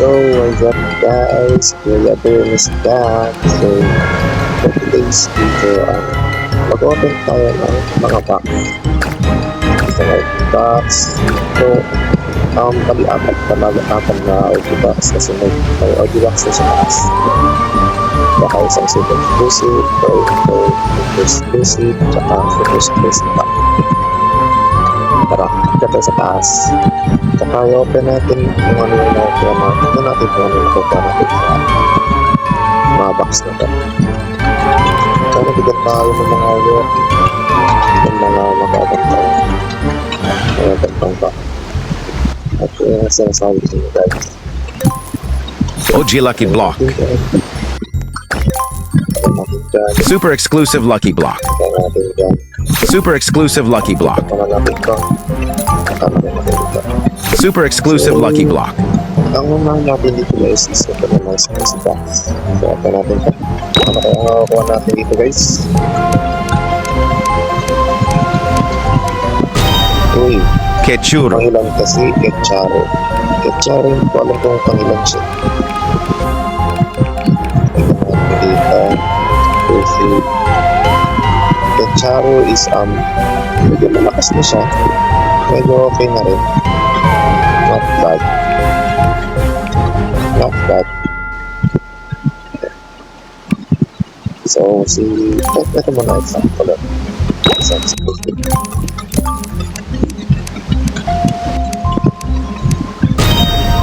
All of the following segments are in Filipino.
So, what's up guys? Kuya Boom is back. So, for today's video, mag-open tayo ng mga box. So, box. So, bali apat na audio box kasi may audio box na sa box. Baka isang super exclusive, super exclusive, tsaka super exclusive pa. Tara, kita sa taas. Tsaka i-open natin kung ano yung nakukuha natin. Ito natin kung ano yung nakukuha natin sa mga box na ito. Tsaka nabigyan tayo ng mga work, ng mga magagandang ba. At yung sinasabi ko nyo guys. OG Lucky Block. Super exclusive Lucky Block. Super exclusive Lucky Block. Super exclusive Lucky Block. Ang unahin natin dito guys is ito naman sa box. So, ito natin ito. Ano kaya ang makukuha natin dito guys? Uy, Kechuro. pangilan kasi Kecharo. Kecharo yung po alam kung pangilan siya. Ito natin dito. Kasi Kecharo is medyo malakas na siya. Medyo okay na rin. Not bad. Not bad. So, ito muna example.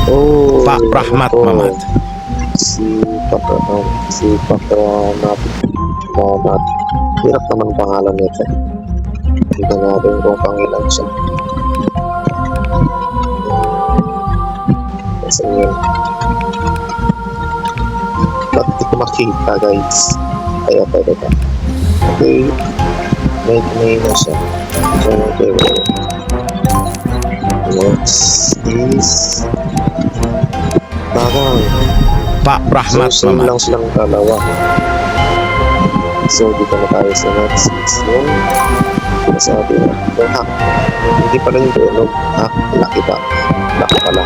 Oh, Pak Rahmat oh. Mamat. Si Rahmat. Hirap naman pangalan nito. Tignan natin kung pangilan siya. Kasi yun. Ba't di ko makita guys? Kaya pwede ka. Okay. May na siya. Okay. Next is parang Pak Rahmat so, same lang Mamat. silang dalawa. So, dito na tayo sa next is yung sinasabi na yung hack. Hindi pala yung tulog. Hack, laki pa. Laki pala.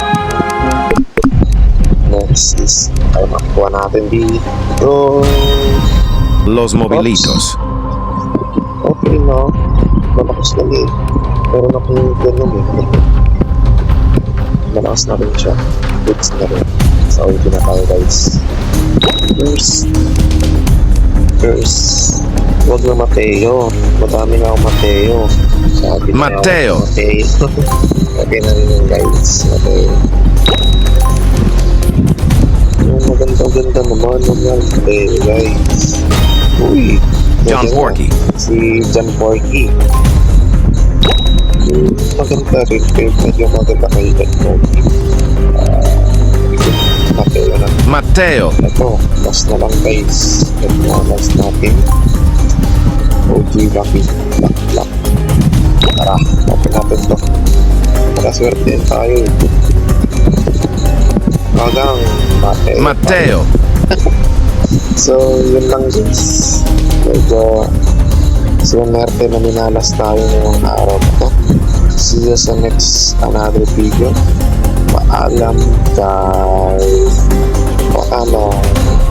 Next is ay makuha natin dito. Los Mobilitos. Okay no. Malakas lang eh. Pero nakuha eh. Malakas na rin siya. Goods na rin. Sa audio na tayo guys. First, huwag na Mateo. Madami na akong Mateo. Sabi na Mateo. ako, Mateo. Okay na rin yun guys. Mateo. Yung maganda-ganda naman naman Mateo guys. Uy. John pwede na. Porky. Si John Porky. Maganda rin. Medyo maganda kayo John Porky. Mateo na. Mateo. Ito, last na lang guys. Ito na last natin. OG Lucky Block. Tara, open natin ito. Nakaswerte din tayo. Magang Mateo. So, yun lang guys. Medyo swerte na minalas tayo ngayong araw na ito. See you sa next another video. Paalam guys. Paalam.